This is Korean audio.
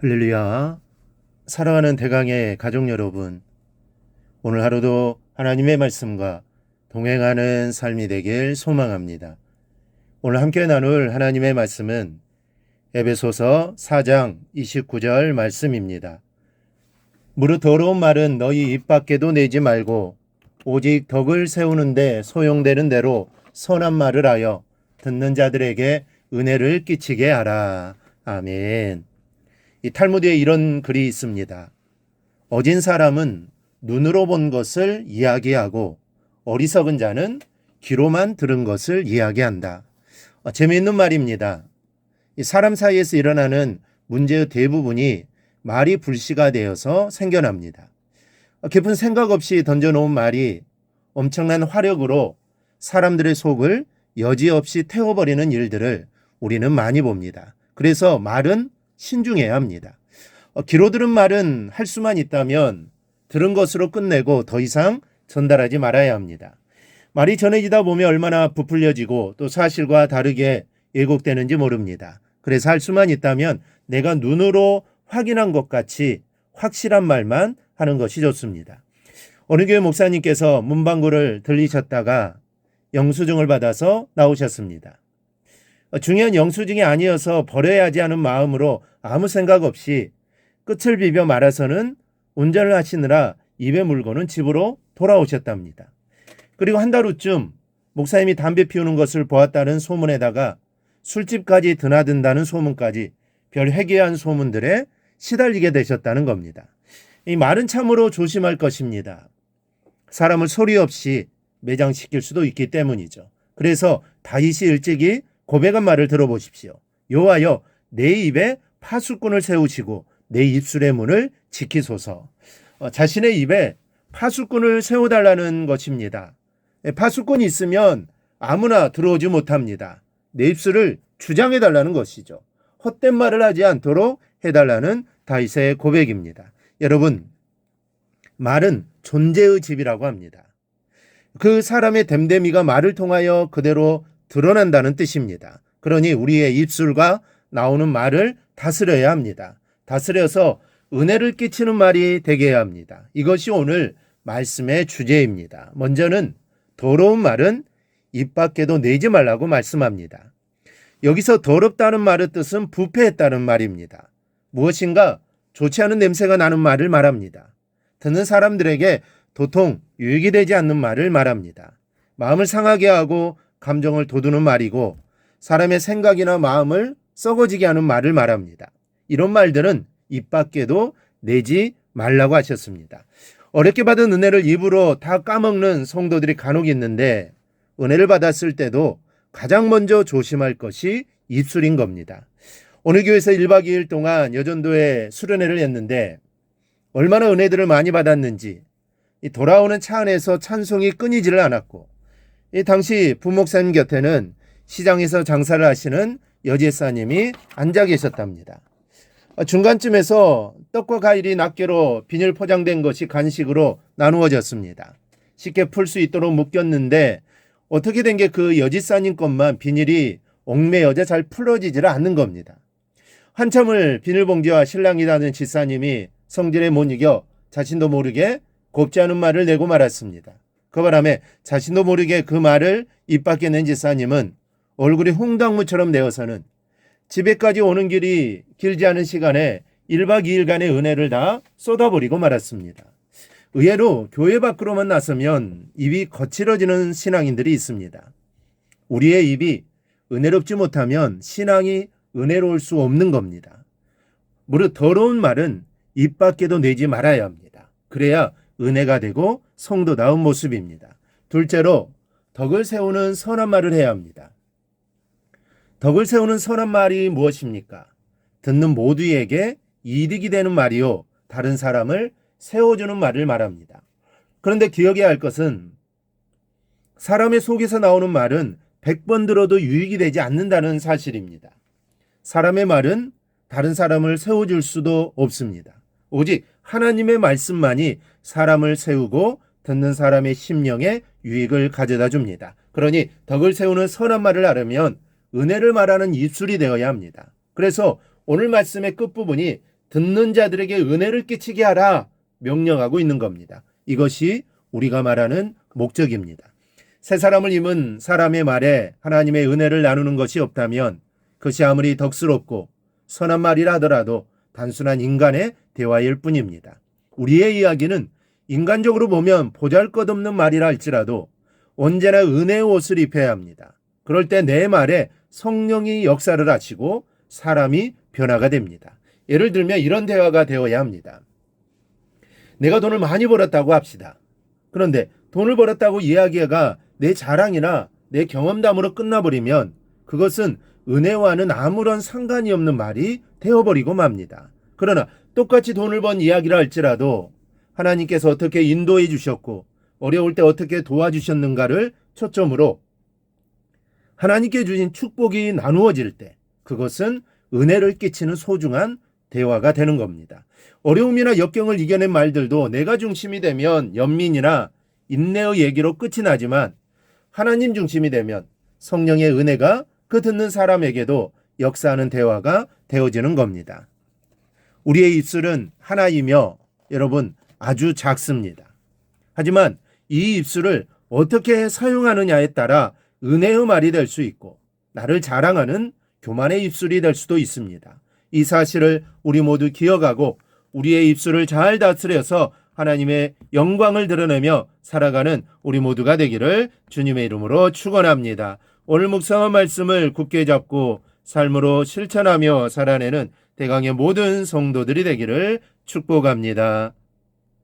할렐루야. 사랑하는 대강의 가족 여러분, 오늘 하루도 하나님의 말씀과 동행하는 삶이 되길 소망합니다. 오늘 함께 나눌 하나님의 말씀은 에베소서 4장 29절 말씀입니다. 무릇 더러운 말은 너희 입 밖에도 내지 말고 오직 덕을 세우는데 소용되는 대로 선한 말을 하여 듣는 자들에게 은혜를 끼치게 하라. 아멘. 이 탈무드에 이런 글이 있습니다. 어진 사람은 눈으로 본 것을 이야기하고 어리석은 자는 귀로만 들은 것을 이야기한다. 재미있는 말입니다. 이 사람 사이에서 일어나는 문제의 대부분이 말이 불씨가 되어서 생겨납니다. 깊은 생각 없이 던져놓은 말이 엄청난 화력으로 사람들의 속을 여지없이 태워버리는 일들을 우리는 많이 봅니다. 그래서 말은 신중해야 합니다. 귀로 들은 말은 할 수만 있다면 들은 것으로 끝내고 더 이상 전달하지 말아야 합니다. 말이 전해지다 보면 얼마나 부풀려지고 또 사실과 다르게 왜곡되는지 모릅니다. 그래서 할 수만 있다면 내가 눈으로 확인한 것 같이 확실한 말만 하는 것이 좋습니다. 어느 교회 목사님께서 문방구를 들리셨다가 영수증을 받아서 나오셨습니다. 중요한 영수증이 아니어서 버려야 하지 않은 마음으로 아무 생각 없이 끝을 비벼 말아서는 운전을 하시느라 입에 물고는 집으로 돌아오셨답니다. 그리고 한 달 후쯤 목사님이 담배 피우는 것을 보았다는 소문에다가 술집까지 드나든다는 소문까지 별 회개한 소문들에 시달리게 되셨다는 겁니다. 이 말은 참으로 조심할 것입니다. 사람을 소리 없이 매장시킬 수도 있기 때문이죠. 그래서 다윗이 일찍이 고백한 말을 들어보십시오. 여호와여 내 입에 파수꾼을 세우시고 내 입술의 문을 지키소서. 자신의 입에 파수꾼을 세워달라는 것입니다. 파수꾼이 있으면 아무나 들어오지 못합니다. 내 입술을 주장해달라는 것이죠. 헛된 말을 하지 않도록 해달라는 다윗의 고백입니다. 여러분, 말은 존재의 집이라고 합니다. 그 사람의 됨됨이가 말을 통하여 그대로 드러난다는 뜻입니다. 그러니 우리의 입술과 나오는 말을 다스려야 합니다. 다스려서 은혜를 끼치는 말이 되게 해야 합니다. 이것이 오늘 말씀의 주제입니다. 먼저는 더러운 말은 입 밖에도 내지 말라고 말씀합니다. 여기서 더럽다는 말의 뜻은 부패했다는 말입니다. 무엇인가 좋지 않은 냄새가 나는 말을 말합니다. 듣는 사람들에게 도통 유익이 되지 않는 말을 말합니다. 마음을 상하게 하고 감정을 돋우는 말이고 사람의 생각이나 마음을 썩어지게 하는 말을 말합니다. 이런 말들은 입 밖에도 내지 말라고 하셨습니다. 어렵게 받은 은혜를 입으로 다 까먹는 성도들이 간혹 있는데 은혜를 받았을 때도 가장 먼저 조심할 것이 입술인 겁니다. 오늘 교회에서 1박 2일 동안 여전도에 수련회를 했는데 얼마나 은혜들을 많이 받았는지 돌아오는 차 안에서 찬송이 끊이지를 않았고 당시 부목사님 곁에는 시장에서 장사를 하시는 여제사님이 앉아 계셨답니다. 중간쯤에서 떡과 과일이 낱개로 비닐 포장된 것이 간식으로 나누어졌습니다. 쉽게 풀 수 있도록 묶였는데 어떻게 된 게 그 여지사님 것만 비닐이 얽매여져 잘 풀어지질 않는 겁니다. 한참을 비닐봉지와 실랑이라는 지사님이 성질에 못 이겨 자신도 모르게 곱지 않은 말을 내고 말았습니다. 그 바람에 자신도 모르게 그 말을 입 밖에 낸 지사님은 얼굴이 홍당무처럼 내어서는 집에까지 오는 길이 길지 않은 시간에 1박 2일간의 은혜를 다 쏟아버리고 말았습니다. 의외로 교회 밖으로만 나서면 입이 거칠어지는 신앙인들이 있습니다. 우리의 입이 은혜롭지 못하면 신앙이 은혜로울 수 없는 겁니다. 무릇 더러운 말은 입 밖에도 내지 말아야 합니다. 그래야 은혜가 되고 성도다운 모습입니다. 둘째로 덕을 세우는 선한 말을 해야 합니다. 덕을 세우는 선한 말이 무엇입니까? 듣는 모두에게 이득이 되는 말이요 다른 사람을 세워주는 말을 말합니다. 그런데 기억해야 할 것은 사람의 속에서 나오는 말은 100번 들어도 유익이 되지 않는다는 사실입니다. 사람의 말은 다른 사람을 세워줄 수도 없습니다. 오직 하나님의 말씀만이 사람을 세우고 듣는 사람의 심령에 유익을 가져다 줍니다. 그러니 덕을 세우는 선한 말을 하려면 은혜를 말하는 입술이 되어야 합니다. 그래서 오늘 말씀의 끝부분이 듣는 자들에게 은혜를 끼치게 하라 명령하고 있는 겁니다. 이것이 우리가 말하는 목적입니다. 새 사람을 입은 사람의 말에 하나님의 은혜를 나누는 것이 없다면 그것이 아무리 덕스럽고 선한 말이라 하더라도 단순한 인간의 대화일 뿐입니다. 우리의 이야기는 인간적으로 보면 보잘것없는 말이라 할지라도 언제나 은혜의 옷을 입혀야 합니다. 그럴 때 내 말에 성령이 역사를 하시고 사람이 변화가 됩니다. 예를 들면 이런 대화가 되어야 합니다. 내가 돈을 많이 벌었다고 합시다. 그런데 돈을 벌었다고 이야기가 내 자랑이나 내 경험담으로 끝나버리면 그것은 은혜와는 아무런 상관이 없는 말이 되어버리고 맙니다. 그러나 똑같이 돈을 번 이야기라 할지라도 하나님께서 어떻게 인도해 주셨고 어려울 때 어떻게 도와주셨는가를 초점으로 하나님께 주신 축복이 나누어질 때 그것은 은혜를 끼치는 소중한 대화가 되는 겁니다. 어려움이나 역경을 이겨낸 말들도 내가 중심이 되면 연민이나 인내의 얘기로 끝이 나지만 하나님 중심이 되면 성령의 은혜가 그 듣는 사람에게도 역사하는 대화가 되어지는 겁니다. 우리의 입술은 하나이며 여러분 아주 작습니다. 하지만 이 입술을 어떻게 사용하느냐에 따라 은혜의 말이 될 수 있고 나를 자랑하는 교만의 입술이 될 수도 있습니다. 이 사실을 우리 모두 기억하고 우리의 입술을 잘 다스려서 하나님의 영광을 드러내며 살아가는 우리 모두가 되기를 주님의 이름으로 축원합니다. 오늘 묵상한 말씀을 굳게 잡고 삶으로 실천하며 살아내는 대강의 모든 성도들이 되기를 축복합니다.